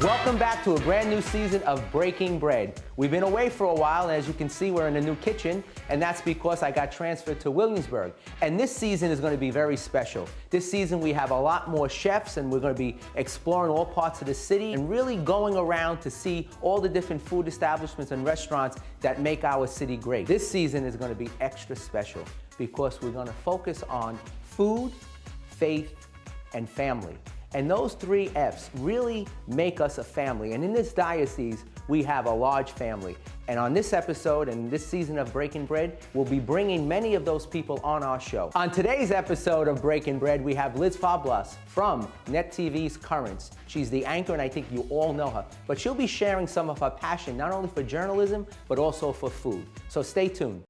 Welcome back to a brand new season of Breaking Bread. We've been away for a while, and as you can see, we're in a new kitchen, and that's because I got transferred to Williamsburg. And this season is going to be very special. This season we have a lot more chefs, and we're going to be exploring all parts of the city and really going around to see all the different food establishments and restaurants that make our city great. This season is going to be extra special because we're going to focus on food, faith, and family. And those three F's really make us a family. And in this diocese, we have a large family. And on this episode and this season of Breaking Bread, we'll be bringing many of those people on our show. On today's episode of Breaking Bread, we have Liz Faublas from Net TV's Currents. She's the anchor, and I think you all know her. But she'll be sharing some of her passion, not only for journalism, but also for food. So stay tuned.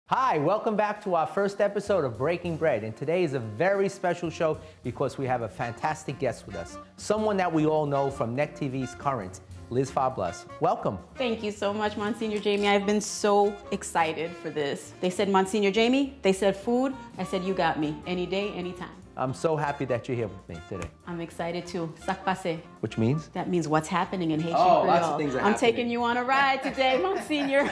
Hi, welcome back to our first episode of Breaking Bread, and today is a very special show because we have a fantastic guest with us, someone that we all know from Net TV's Currents, Liz Faublas. Welcome. Thank you so much, Monsignor Jamie. I've been so excited for this. They said, Monsignor Jamie, they said food. I said, you got me, any day, anytime. I'm so happy that you're here with me today. I'm excited too. Sak pase. Which means? That means what's happening in Haitian Creole. Creole. Lots of things are I'm happening. taking you on a ride today, Monsignor.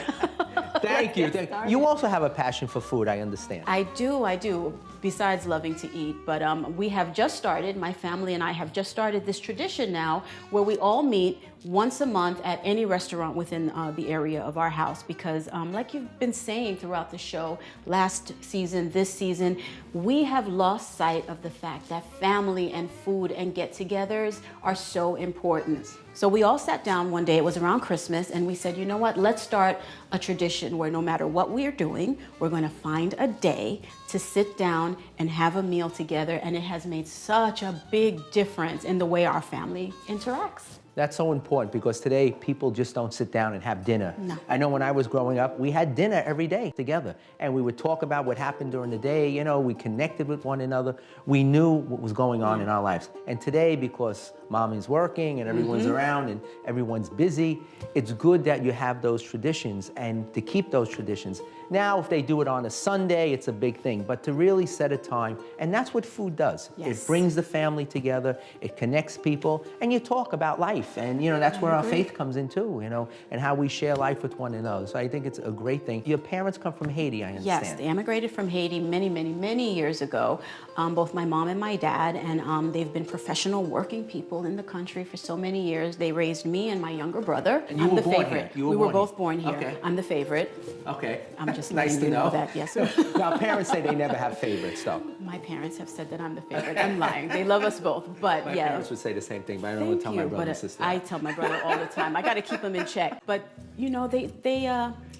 Thank you. You also have a passion for food, I understand. I do, besides loving to eat. But we have just started, my family and I have just started this tradition now where we all meet once a month at any restaurant within the area of our house because like you've been saying throughout the show, last season, this season, we have lost sight of the fact that family and food and get-togethers are so important. So we all sat down one day, it was around Christmas, and we said, you know what, let's start a tradition where no matter what we are doing, we're gonna find a day to sit down and have a meal together, and it has made such a big difference in the way our family interacts. That's so important because today people just don't sit down and have dinner. No. I know when I was growing up, we had dinner every day together and we would talk about what happened during the day, you know, we connected with one another. We knew what was going on in our lives. And today, because mommy's working and everyone's around and everyone's busy, it's good that you have those traditions and to keep those traditions. Now, if they do it on a Sunday, it's a big thing, but to really set a time, and that's what food does. Yes. It brings the family together, it connects people, and you talk about life. And, you know, that's where our faith comes in too, you know, and how we share life with one another. So I think it's a great thing. Your parents come from Haiti, I understand. Yes, they immigrated from Haiti many years ago, both my mom and my dad, and they've been professional working people in the country for so many years. They raised me and my younger brother. And you were born here? We were both born here. Okay. I'm the favorite. Okay. I'm just nice letting to you know know that, yes. Now, parents say they never have favorites, though. My parents have said that I'm the favorite. I'm lying. They love us both, but My yeah. parents would say the same thing, but I don't want to tell my brother and sister. I tell my brother all the time. I got to keep them in check. But you know,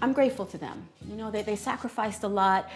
I'm grateful to them. You know, they sacrificed a lot.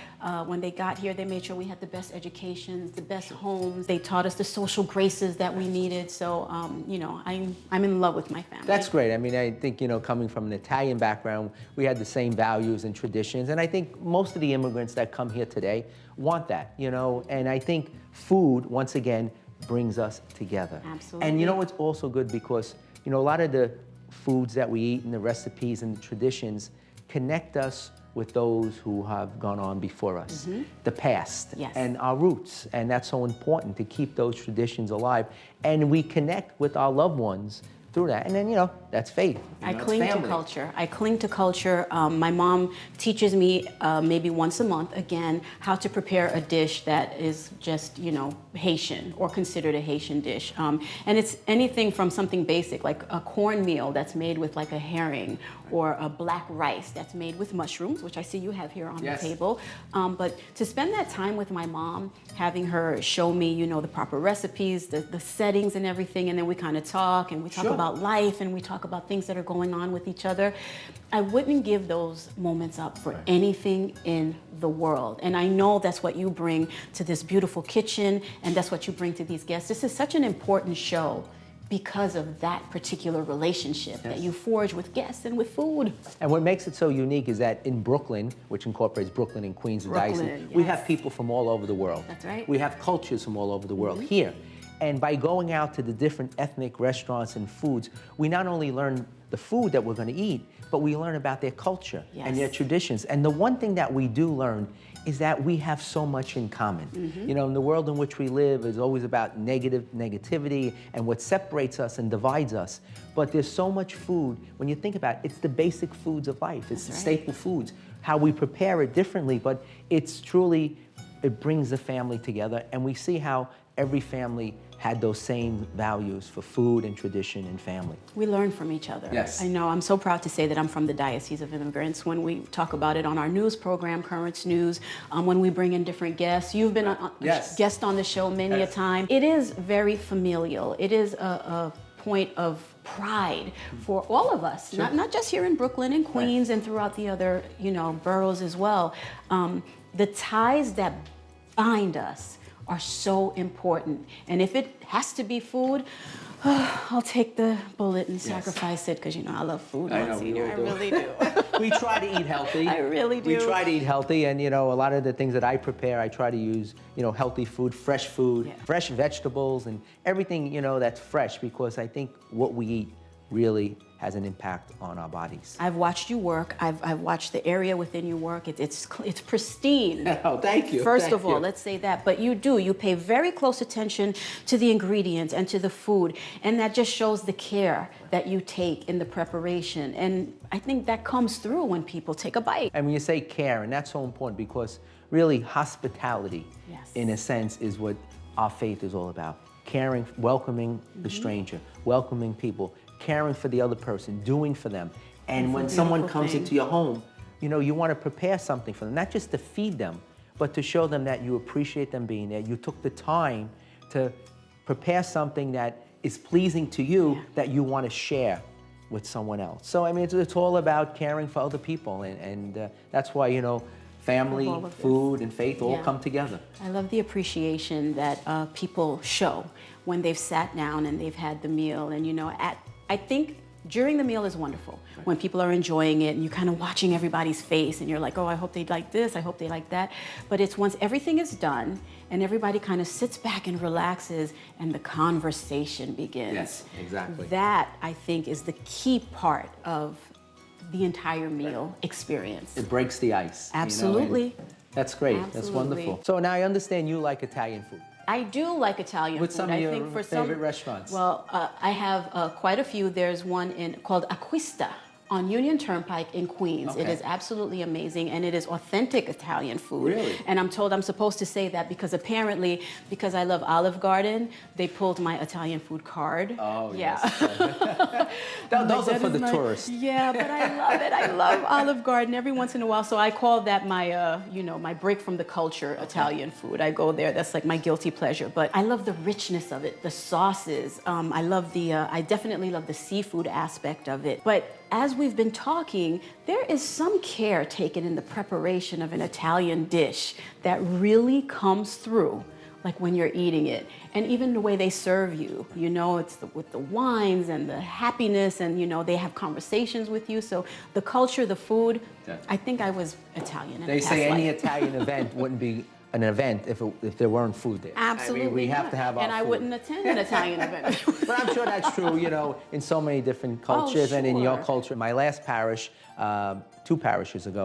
When they got here, they made sure we had the best educations, the best homes. They taught us the social graces that we needed. So, you know, I'm in love with my family. That's great. I mean, I think, you know, coming from an Italian background, we had the same values and traditions. And I think most of the immigrants that come here today want that, you know. And I think food, once again, brings us together. Absolutely. And you know, it's also good because, you know, a lot of the foods that we eat and the recipes and the traditions connect us with those who have gone on before us, the past, Yes. and our roots. And that's so important to keep those traditions alive. And we connect with our loved ones through that. And then, you know, that's faith. I cling to culture. I cling to culture. My mom teaches me maybe once a month, again, how to prepare a dish that is just, you know, Haitian or considered a Haitian dish. And it's anything from something basic, like a cornmeal that's made with like a herring, or a black rice that's made with mushrooms, which I see you have here on the table. But to spend that time with my mom, having her show me, you know, the proper recipes, the settings and everything, and then we kind of talk, and we talk about life, and we talk about things that are going on with each other. I wouldn't give those moments up for anything in the world. And I know that's what you bring to this beautiful kitchen, and that's what you bring to these guests. This is such an important show because of that particular relationship that you forge with guests and with food. And what makes it so unique is that in Brooklyn, which incorporates Brooklyn and Queens and Dyson, we have people from all over the world. That's right. We have cultures from all over the world here. And by going out to the different ethnic restaurants and foods, we not only learn the food that we're going to eat, but we learn about their culture and their traditions. And the one thing that we do learn is that we have so much in common. You know, in the world in which we live is always about negativity and what separates us and divides us. But there's so much food. When you think about it, it's the basic foods of life. It's the staple foods. How we prepare it differently, but it's truly, it brings the family together. And we see how every family had those same values for food and tradition and family. We learn from each other. Yes. I know, I'm so proud to say that I'm from the Diocese of Immigrants. When we talk about it on our news program, Currents News, when we bring in different guests, you've been a guest on the show many a time. It is very familial. It is a point of pride for all of us, not just here in Brooklyn and Queens and throughout the other, you know, boroughs as well. The ties that bind us are so important. And if it has to be food, I'll take the bullet and sacrifice it, because you know I love food, Monsignor. I really do. We try to eat healthy. I really do. We try to eat healthy, and you know, a lot of the things that I prepare, I try to use, you know, healthy food, fresh vegetables, and everything, you know, that's fresh, because I think what we eat really has an impact on our bodies. I've watched you work. I've watched the area within you work. It's pristine. Oh, thank you. First of all, let's say that. But you pay very close attention to the ingredients and to the food, and that just shows the care that you take in the preparation. And I think that comes through when people take a bite. And when you say care, and that's so important, because really hospitality, in a sense, is what our faith is all about. Caring, welcoming the stranger, welcoming people, caring for the other person, doing for them. And when someone comes into your home, you know, you want to prepare something for them, not just to feed them, but to show them that you appreciate them being there. You took the time to prepare something that is pleasing to you, that you want to share with someone else. So, I mean, it's all about caring for other people. And that's why, you know, family, food, and faith all come together. I love the appreciation that people show when they've sat down and they've had the meal. And, you know, I think during the meal is wonderful, when people are enjoying it and you're kind of watching everybody's face and you're like, oh, I hope they like this, I hope they like that. But it's once everything is done and everybody kind of sits back and relaxes and the conversation begins. Yes, exactly. That, I think, is the key part of the entire meal experience. It breaks the ice. Absolutely. You know, that's great. Absolutely. That's wonderful. So now I understand you like Italian food. I do like Italian food. What's some of your I think for favorite restaurants? Well, I have quite a few. There's one called Acquista on Union Turnpike in Queens. Okay. It is absolutely amazing, and it is authentic Italian food. Really? And I'm told I'm supposed to say that because apparently, because I love Olive Garden, they pulled my Italian food card. Oh, yeah. Yes. Those are for the tourists. Yeah, but I love it. I love Olive Garden every once in a while. So I call that my, you know, my break from the culture Italian food. I go there. That's like my guilty pleasure. But I love the richness of it, the sauces. I love I definitely love the seafood aspect of it. But as we've been talking, there is some care taken in the preparation of an Italian dish that really comes through, like when you're eating it. And even the way they serve you, you know, it's with the wines and the happiness, and, you know, they have conversations with you. So the culture, the food, I think I was Italian in They a past say any life. Italian event wouldn't be an event if there weren't food there. Absolutely. I mean, we have to have our and I food. wouldn't attend an Italian event. But I'm sure that's true, you know, in so many different cultures and in your sure. culture. My last parish, 2 parishes ago,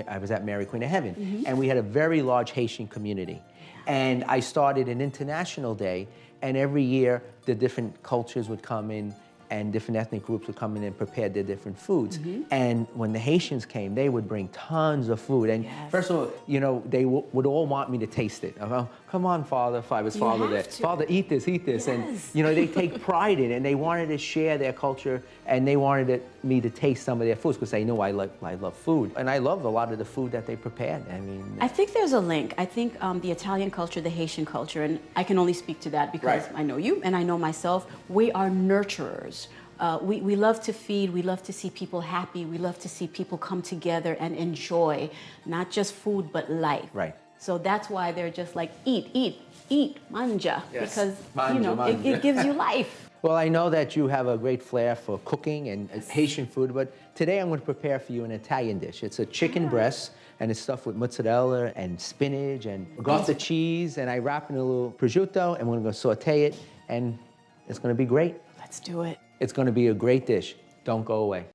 I was at Mary Queen of Heaven, and we had a very large Haitian community. And I started an international day, and every year the different cultures would come in and different ethnic groups would come in and prepare their different foods. And when the Haitians came, they would bring tons of food. And first of all, you know, they would all want me to taste it. I'm like, come on, Father, if I was Father there. Father, eat this, eat this. And, you know, they take pride in it, and they wanted to share their culture, and they wanted me to taste some of their foods, because they know I love food. And I love a lot of the food that they prepared. I mean, I think there's a link. I think the Italian culture, the Haitian culture, and I can only speak to that because I know you and I know myself, we are nurturers. We love to feed, we love to see people happy, we love to see people come together and enjoy not just food, but life. Right. So that's why they're just like, eat, manja, because Manja, you know, manja. It gives you life. Well, I know that you have a great flair for cooking and Haitian food, but today I'm going to prepare for you an Italian dish. It's a chicken breast, and it's stuffed with mozzarella and spinach and ricotta cheese, and I wrap it in a little prosciutto, and we're going to saute it, and it's going to be great. Let's do it. It's going to be a great dish. Don't go away.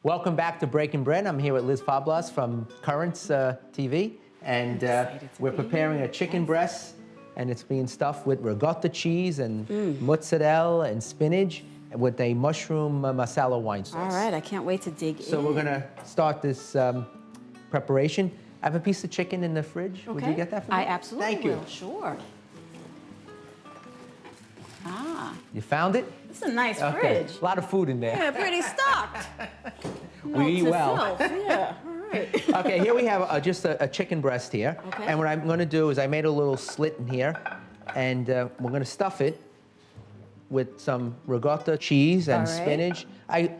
Welcome back to Breaking Bread. I'm here with Liz Faublas from Currents TV, and we're preparing a chicken breast, and it's being stuffed with ricotta cheese and mozzarella and spinach with a mushroom masala wine sauce. All right, I can't wait to dig in. So we're gonna start this preparation. I have a piece of chicken in the fridge. Okay. Would you get that for me? I absolutely Thank you. will, sure. Ah, You found it? this is a nice Okay. fridge. A lot of food in there. Yeah, pretty stocked. We eat Note to well. self, yeah, all right. Okay, here we have just a chicken breast here. Okay. And what I'm gonna do is I made a little slit in here, and we're gonna stuff it with some ricotta cheese and All right. spinach. I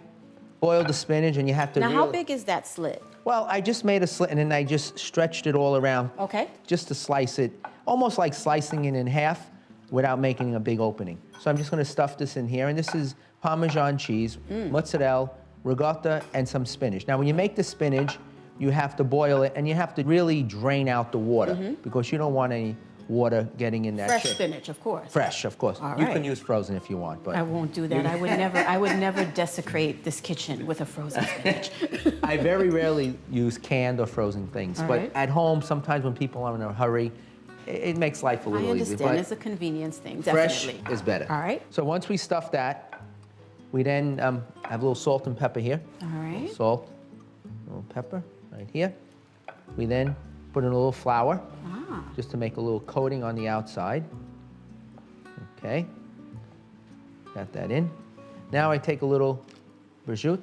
boiled the spinach, and you have to Now, really... how big is that slit? Well, I just made a slit, and then I just stretched it all around. Okay. Just to slice it, almost like slicing it in half without making a big opening. So I'm just gonna stuff this in here, and this is Parmesan cheese, mozzarella, ricotta, and some spinach. Now, when you make the spinach, you have to boil it, and you have to really drain out the water because you don't want any water getting in that Fresh chicken. spinach, of course. Fresh, of course. All You right. can use frozen if you want, but I won't do that. I would never desecrate this kitchen with a frozen spinach. I very rarely use canned or frozen things. All But right. at home, sometimes when people are in a hurry, it makes life a I little easier. understand. But It's a convenience thing, fresh definitely. is better. All right. So once we stuff that, we then have a little salt and pepper here. All right. Salt, a little pepper right here. We then put in a little flour just to make a little coating on the outside. Okay. Got that in. Now I take a little prosciutto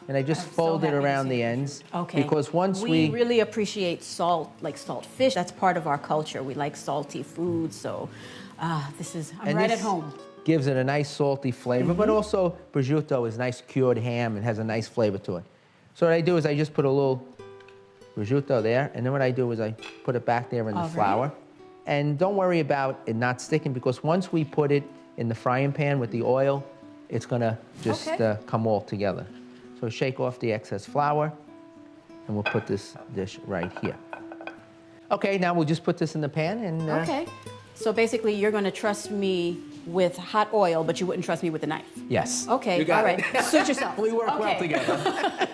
and I just I'm so fold it happy to around see the it. ends. Okay. Because once we really appreciate salt, like salt fish. That's part of our culture. We like salty food, so I'm And right at this home. gives it a nice salty flavor, but also prosciutto is nice cured ham and has a nice flavor to it. So what I do is I just put a little prosciutto there, and then what I do is I put it back there in the All right. flour. And don't worry about it not sticking, because once we put it in the frying pan with the oil, it's gonna just Okay. come all together. So shake off the excess flour, and we'll put this dish right here. Okay, now we'll just put this in the pan and Okay. So basically, you're going to trust me with hot oil, but you wouldn't trust me with a knife. yes. Okay. You got All right. it. Suit yourself. We work well Okay. together.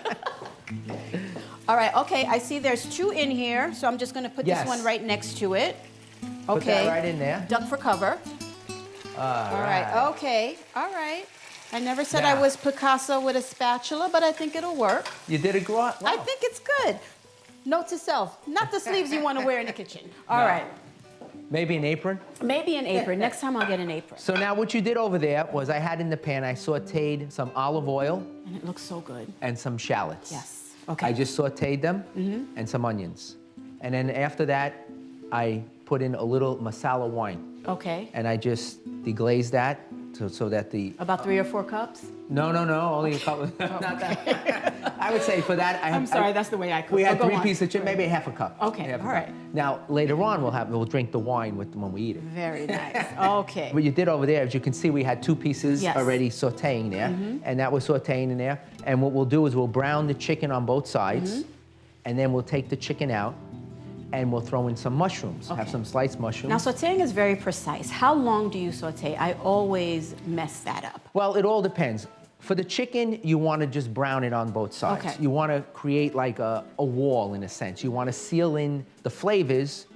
All right. Okay. I see there's two in here, so I'm just going to put Yes. this one right next to it. Put Okay. that right in there. Duck for cover. All right. Okay. All right. I never said I Now. was Picasso with a spatula, but I think it'll work. You did it great. I think it's good. Note to self, not the sleeves you want to wear in the kitchen. All No. right. Maybe an apron. Maybe an apron. Next time I'll get an apron. So now what you did over there was I had in the pan, I sauteed some olive oil And it looks so good. and some shallots. Yes. Okay. I just sauteed them and some onions. And then after that, I put in a little masala wine. Okay. And I just deglazed that so that the... About 3 or 4 cups? No, only a couple. Not that. I would say for that, I have... I'm sorry, that's the way I cook. We had Oh, go 3 on. pieces of chicken, maybe half a cup. Okay, Half a all cup. right. Now, later on, we'll drink the wine when we eat it. Very nice. Okay. What you did over there, as you can see, we had 2 pieces Yes. already sauteing there, and that was sauteing in there. And what we'll do is we'll brown the chicken on both sides, and then we'll take the chicken out, and we'll throw in some mushrooms. Have Okay. some sliced mushrooms. Now, sauteing is very precise. How long do you saute? I always mess that up. Well, it all depends. For the chicken, you want to just brown it on both sides. Okay. You want to create like a wall, in a sense. You want to seal in the flavors,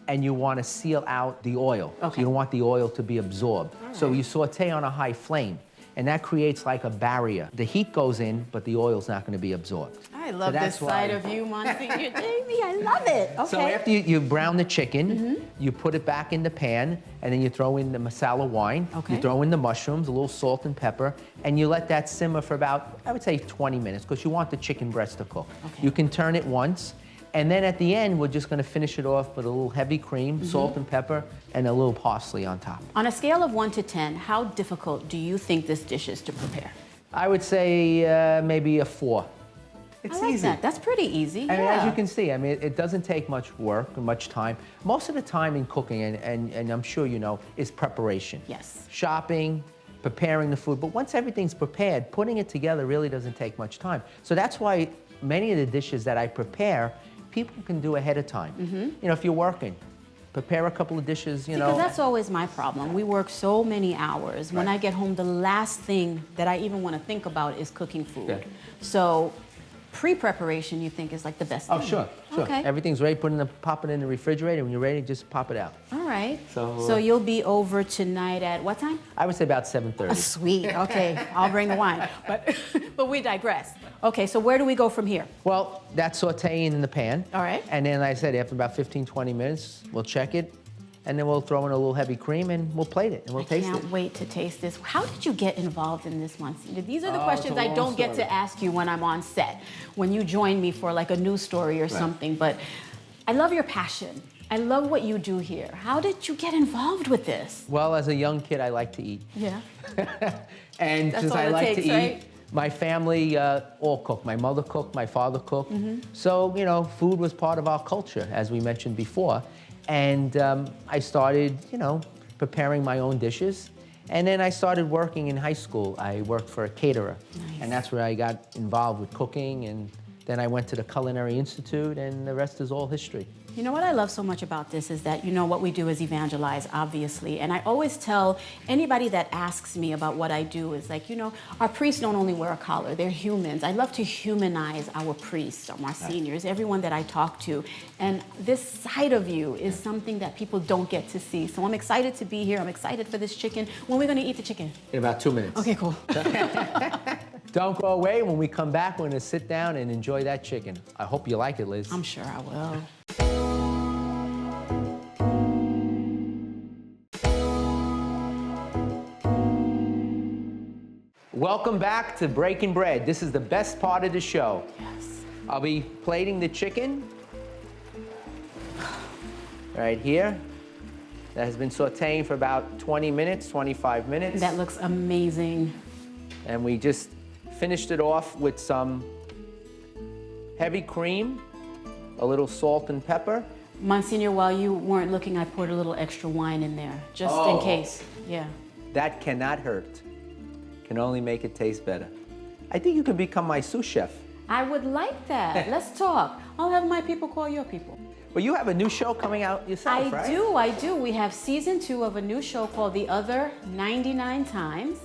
and you want to seal out the oil. So Okay. you don't want the oil to be absorbed. So you saute on a high flame, and that creates like a barrier. The heat goes in, but the oil's not going to be absorbed. I love this that's side why- of you, Monsignor Jamie. I love it. Okay. So after you brown the chicken, you put it back in the pan, and then you throw in the masala wine. Okay. You throw in the mushrooms, a little salt and pepper, and you let that simmer for about, I would say, 20 minutes, because you want the chicken breast to cook. Okay. You can turn it once, and then at the end, we're just going to finish it off with a little heavy cream, salt and pepper, and a little parsley on top. On a scale of 1 to 10, how difficult do you think this dish is to prepare? I would say maybe a 4. It's I like easy. that. That's pretty easy. I mean, as yeah. you can see, I mean, it doesn't take much work and much time. Most of the time in cooking, and I'm sure you know, is preparation. Yes. Shopping, preparing the food. But once everything's prepared, putting it together really doesn't take much time. So that's why many of the dishes that I prepare, people can do ahead of time. You know, if you're working, prepare a couple of dishes, you know. Because that's always my problem. We work so many hours. When Right. I get home, the last thing that I even want to think about is cooking food. Yeah. So pre-preparation, you think, is like the best thing? Oh, sure. Okay. Everything's ready, pop it in the refrigerator. When you're ready, just pop it out. All right. So, So you'll be over tonight at what time? I would say about 7:30. Sweet. Okay. I'll bring the wine. But we digress. Okay. So where do we go from here? Well, that's sauteing in the pan. All right. And then, like I said, after about 15, 20 minutes, we'll check it. And then we'll throw in a little heavy cream and we'll plate it and we'll taste it. I can't wait to taste this. How did you get involved in this, Monsignor? These are the Oh, questions it's a I long don't get story. to ask you when I'm on set, when you join me for like a news story or something. But I love your passion. I love what you do here. How did you get involved with this? Well, as a young kid, I like to eat. Yeah. And That's since all I it like takes, to eat, right? my family all cooked. My mother cooked, my father cooked. So, you know, food was part of our culture, as we mentioned before. And I started, you know, preparing my own dishes. And then I started working in high school. I worked for a caterer. Nice. And that's where I got involved with cooking. And then I went to the Culinary Institute, and the rest is all history. You know what I love so much about this is that, you know, what we do is evangelize, obviously. And I always tell anybody that asks me about what I do is like, you know, our priests don't only wear a collar, they're humans. I love to humanize our priests, our seniors, everyone that I talk to. And this side of you is something that people don't get to see. So I'm excited to be here. I'm excited for this chicken. When are we going to eat the chicken? In about 2 minutes. Okay, cool. Don't go away. When we come back, we're going to sit down and enjoy that chicken. I hope you like it, Liz. I'm sure I will. Welcome back to Breaking Bread. This is the best part of the show. Yes. I'll be plating the chicken right here. That has been sauteing for about 20 minutes, 25 minutes. That looks amazing. And we just finished it off with some heavy cream, a little salt and pepper. Monsignor, while you weren't looking, I poured a little extra wine in there, just in Oh. case. Yeah. That cannot hurt. Can only make it taste better. I think you could become my sous chef. I would like that. Let's talk. I'll have my people call your people. But you have a new show coming out yourself, right? I do. We have season 2 of a new show called The Other 99 Times.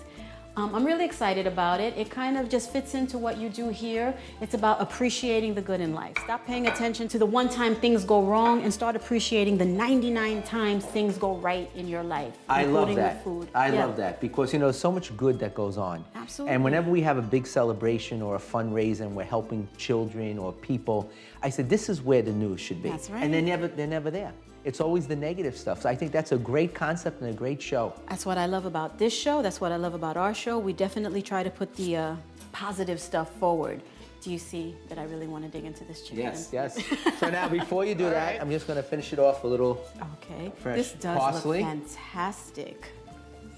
I'm really excited about it. It kind of just fits into what you do here. It's about appreciating the good in life. Stop paying attention to the one time things go wrong and start appreciating the 99 times things go right in your life. I love including that. with food. I Yeah. love that because, you know, there's so much good that goes on. Absolutely. And whenever we have a big celebration or a fundraiser and we're helping children or people, I said, this is where the news should be. That's right. And they're never there. It's always the negative stuff. So I think that's a great concept and a great show. That's what I love about this show. That's what I love about our show. We definitely try to put the positive stuff forward. Do you see that I really want to dig into this chicken? Yes. So now before you do that, I'm just going to finish it off with a little Okay. fresh This does parsley. look fantastic.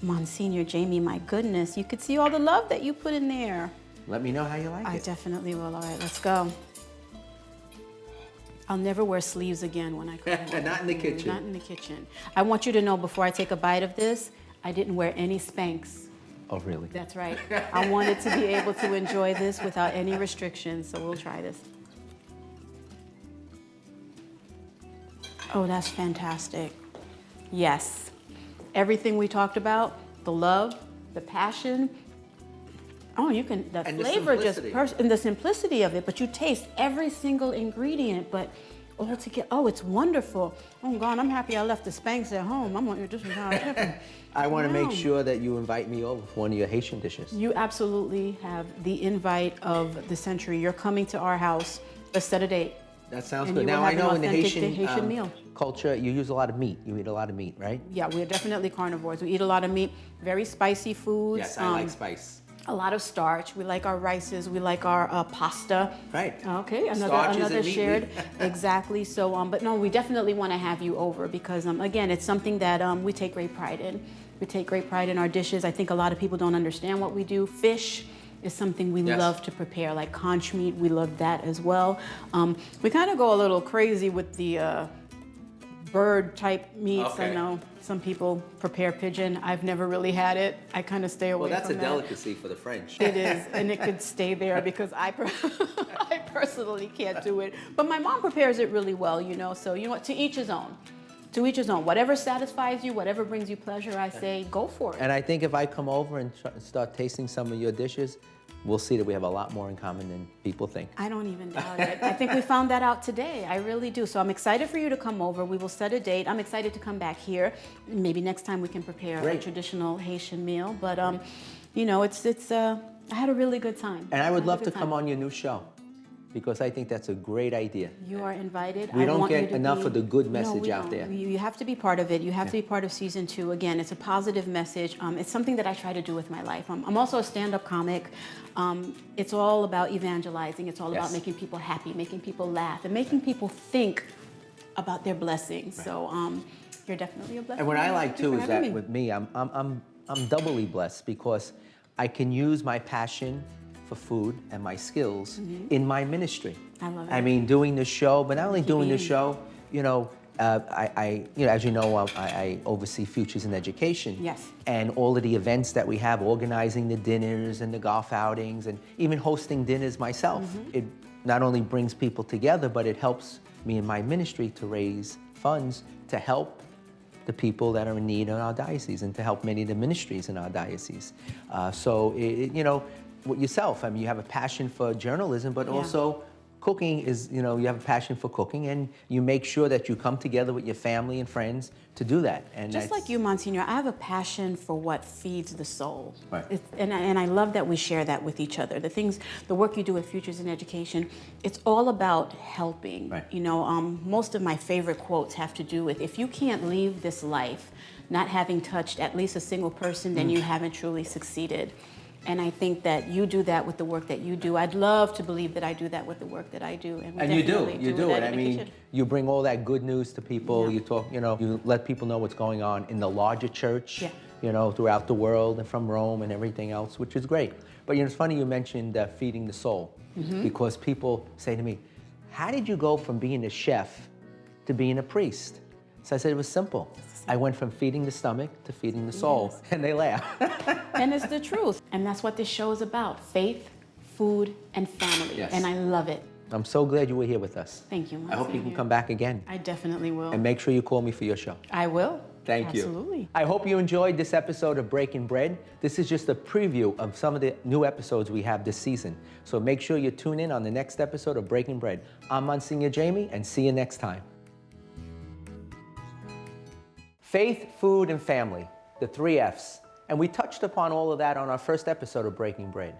Monsignor Jamie, my goodness, you could see all the love that you put in there. Let me know how you like I it. definitely will. All right, let's go. I'll never wear sleeves again when I cook. Not in the kitchen. Not in the kitchen. I want you to know before I take a bite of this, I didn't wear any Spanx. Oh, really? That's right. I wanted to be able to enjoy this without any restrictions, so we'll try this. Oh, that's fantastic. Yes. Everything we talked about, the love, the passion. Oh, you can, the And the flavor just, simplicity. and the simplicity of it, but you taste every single ingredient, but all together, oh, it's wonderful. Oh, God, I'm happy I left the Spanx at home. I'm gonna eat this entire chicken. I want to make Wow. sure that you invite me over for one of your Haitian dishes. You absolutely have the invite of the century. You're coming to our house. Let's set a date. That sounds And good. you will Now, I have an know in the authentic Haitian, Haitian meal. culture, you use a lot of meat. You eat a lot of meat, right? Yeah, we're definitely carnivores. We eat a lot of meat, very spicy foods. Yes, I like spice. A lot of starch. We like our rices. We like our pasta. Right. Okay, Starches another and meat. shared. Exactly. So, but no, we definitely want to have you over because, again, it's something that we take great pride in. We take great pride in our dishes. I think a lot of people don't understand what we do. Fish, is something we Yes. love to prepare, like conch meat. We love that as well. We kind of go a little crazy with the bird type meats. Okay. I know some people prepare pigeon. I've never really had it. I kind of stay away Well, that's from a that. delicacy for the French. It is, and it could stay there because I personally can't do it. But my mom prepares it really well, you know. So you know what? To each his own. To each his own. Whatever satisfies you, whatever brings you pleasure, I say go for it. And I think if I come over and start tasting some of your dishes, we'll see that we have a lot more in common than people think. I don't even doubt it. I think we found that out today. I really do. So I'm excited for you to come over. We will set a date. I'm excited to come back here. Maybe next time we can prepare Great. a traditional Haitian meal. But you know, I had a really good time. And I would love to come on your new show, because I think that's a great idea. You are invited. We I don't want you get to enough be- of the good No, message we out don't. there. You have to be part of it. You have to be part of season 2. Again, it's a positive message. It's something that I try to do with my life. I'm also a stand-up comic. It's all about evangelizing. It's all about Yes. making people happy, making people laugh, and making people think about their blessings. So you're definitely a blessing. And what I like Thank you too for is having that me. with me, I'm doubly blessed because I can use my passion for food and my skills in my ministry. I love it. I mean, doing the show, but not only doing the eating. show, you know, as you know, I oversee futures in education. Yes. And all of the events that we have, organizing the dinners and the golf outings, and even hosting dinners myself. It not only brings people together, but it helps me in my ministry to raise funds to help the people that are in need in our diocese and to help many of the ministries in our diocese. You know, yourself, I mean, you have a passion for journalism, but Yeah. also cooking is, you know, you have a passion for cooking, and you make sure that you come together with your family and friends to do that. And Just that's- like you, Monsignor, I have a passion for what feeds the soul. Right. And I love that we share that with each other. The work you do with Futures in Education, it's all about helping. Right. You know, most of my favorite quotes have to do with, if you can't leave this life not having touched at least a single person, then you haven't truly succeeded. And I think that you do that with the work that you do. I'd love to believe that I do that with the work that I do. We And you do definitely it. with I mean, education. you bring all that good news to people. Yeah. You talk, you know, you let people know what's going on in the larger church, Yeah. you know, throughout the world and from Rome and everything else, which is great. But you know, it's funny you mentioned feeding the soul, because people say to me, how did you go from being a chef to being a priest? So I said it was simple. I went from feeding the stomach to feeding the soul, Yes. and they laugh. And it's the truth. And that's what this show is about: faith, food, and family. Yes. And I love it. I'm so glad you were here with us. Thank you, I hope you can Monsignor. come back again, I definitely will. and make sure you call me for your show. I will. Thank you. Absolutely. I hope you enjoyed this episode of Breaking Bread. This is just a preview of some of the new episodes we have this season. So make sure you tune in on the next episode of Breaking Bread. I'm Monsignor Jamie, and see you next time. Faith, food, and family, the 3 F's. And we touched upon all of that on our first episode of Breaking Bread.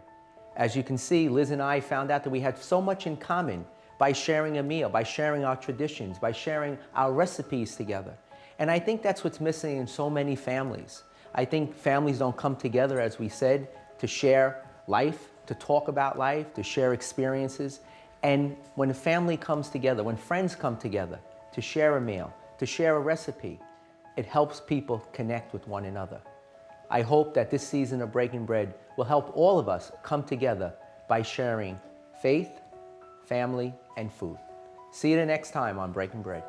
As you can see, Liz and I found out that we had so much in common by sharing a meal, by sharing our traditions, by sharing our recipes together. And I think that's what's missing in so many families. I think families don't come together, as we said, to share life, to talk about life, to share experiences. And when a family comes together, when friends come together to share a meal, to share a recipe, it helps people connect with one another. I hope that this season of Breaking Bread will help all of us come together by sharing faith, family, and food. See you the next time on Breaking Bread.